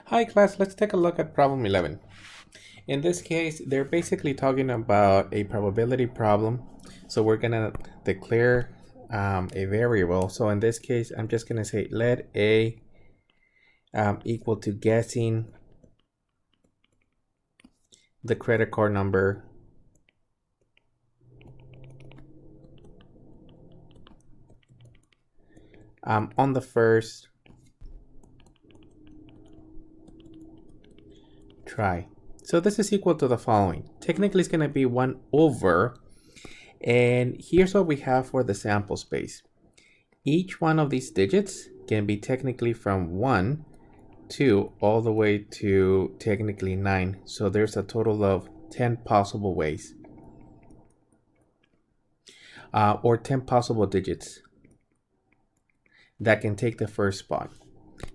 Hi class, let's take a look at problem 11. In this case, they're basically talking about a probability problem. So we're gonna declare a variable. So in this case, I'm just gonna say let A equal to guessing the credit card number on the first try. So this is equal to the following. Technically, it's gonna be 1 over, and here's what we have for the sample space. Each one of these digits can be technically from 1 to all the way to technically 9. So there's a total of 10 possible ways or 10 possible digits that can take the first spot.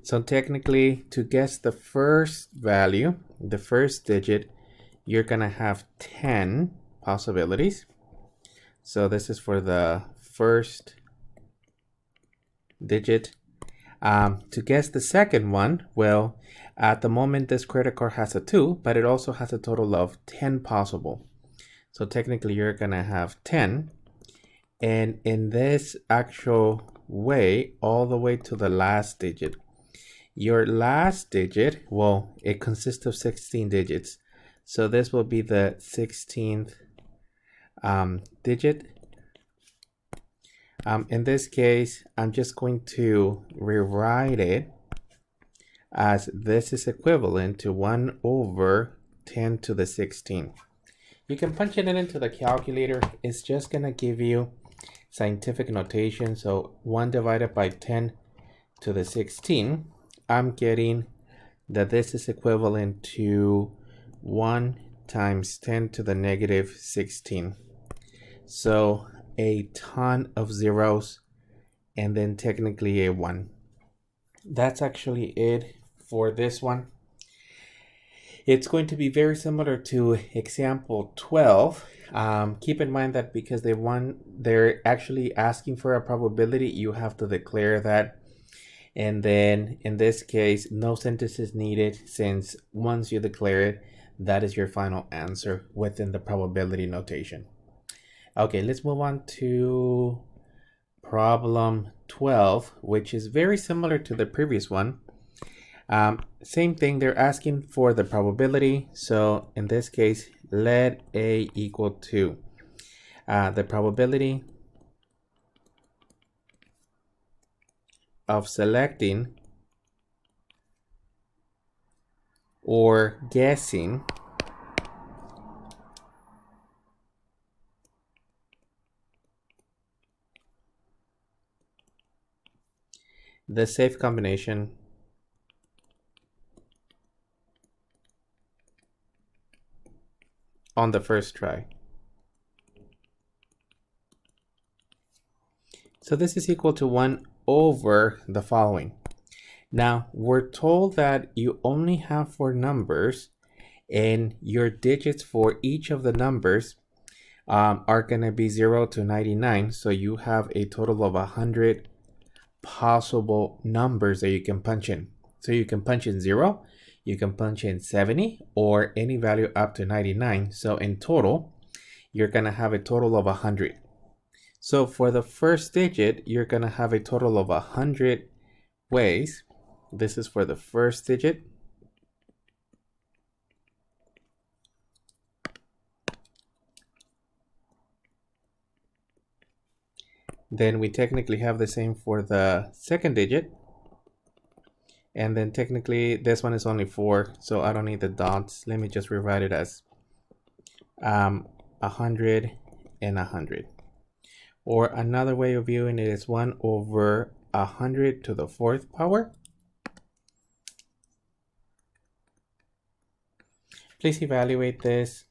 So technically, to guess the first value, the first digit, you're gonna have 10 possibilities. So this is for the first digit. To guess the second one, well, at the moment this credit card has a 2, but it also has a total of 10 possible. So technically you're gonna have 10. And in this actual way, all the way to the last digit. Your last digit, well, it consists of 16 digits. So this will be the 16th digit. In this case, I'm just going to rewrite it as this is equivalent to 1 over 10 to the 16. You can punch it into the calculator. It's just going to give you scientific notation. So 1 divided by 10 to the 16, I'm getting that this is equivalent to 1 times 10 to the negative 16. So a ton of zeros and then technically a 1. That's actually it for this one. It's going to be very similar to example 12. Keep in mind that because they're actually asking for a probability, you have to declare that. And then in this case, no sentence is needed, since once you declare it, that is your final answer within the probability notation. Okay, let's move on to problem 12, which is very similar to the previous one. Same thing, they're asking for the probability. So in this case, let A equal to the probability of selecting or guessing the safe combination on the first try. So this is equal to 1 over the following. Now, we're told that you only have 4 numbers, and your digits for each of the numbers are going to be 0 to 99. So you have a total of 100 possible numbers that you can punch in. So you can punch in 0, you can punch in 70, or any value up to 99. So in total, you're going to have a total of 100. So for the first digit, you're going to have a total of 100 ways. This is for the first digit. Then we technically have the same for the second digit. And then technically this one is only 4, so I don't need the dots. Let me just rewrite it as 100 and 100. Or another way of viewing it is 1 over 100 to the 4th power. Please evaluate this.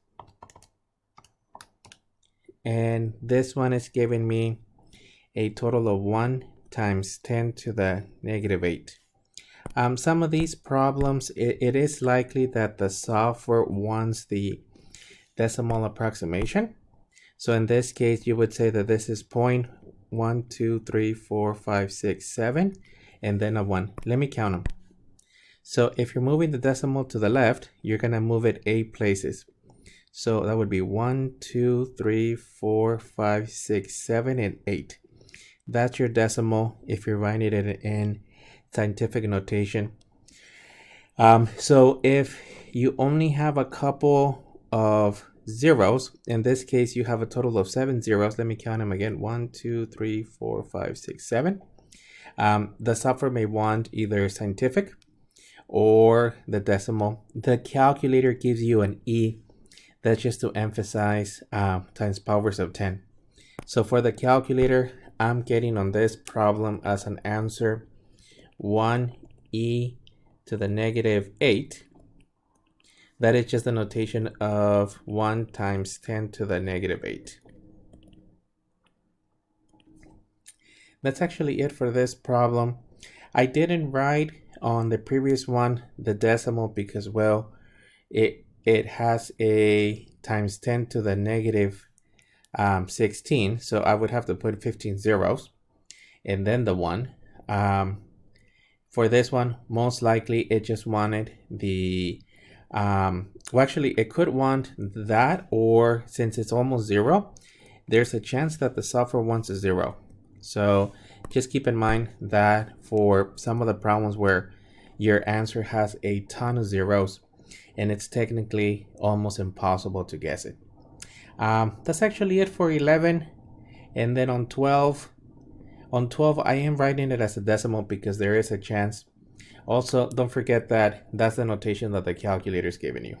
And this one is giving me a total of 1 times 10 to the negative 8. Some of these problems, it is likely that the software wants the decimal approximation. So in this case, you would say that this is 0.1234567 and then a 1. Let me count them. So if you're moving the decimal to the left, you're going to move it 8 places. So that would be 1, 2, 3, 4, 5, 6, 7, and 8. That's your decimal if you're writing it in scientific notation. So if you only have a couple of zeros, in this case you have a total of 7 zeros. Let me count them again. 1, 2, 3, 4, 5, 6, 7. The software may want either scientific or the decimal. The calculator gives you an E. That's just to emphasize times powers of 10. So for the calculator, I'm getting on this problem as an answer 1e to the negative 8. That is just the notation of 1 times 10 to the negative 8. That's actually it for this problem. I didn't write on the previous one the decimal because, well, it has a times 10 to the negative 16, so I would have to put 15 zeros and then the 1. For this one, most likely it just wanted the well, actually it could want that, or since it's almost 0, there's a chance that the software wants a 0. So just keep in mind that for some of the problems where your answer has a ton of zeros and it's technically almost impossible to guess it. That's actually it for 11. And then on 12 I am writing it as a decimal because there is a chance. Also, don't forget that that's the notation that the calculator is giving you.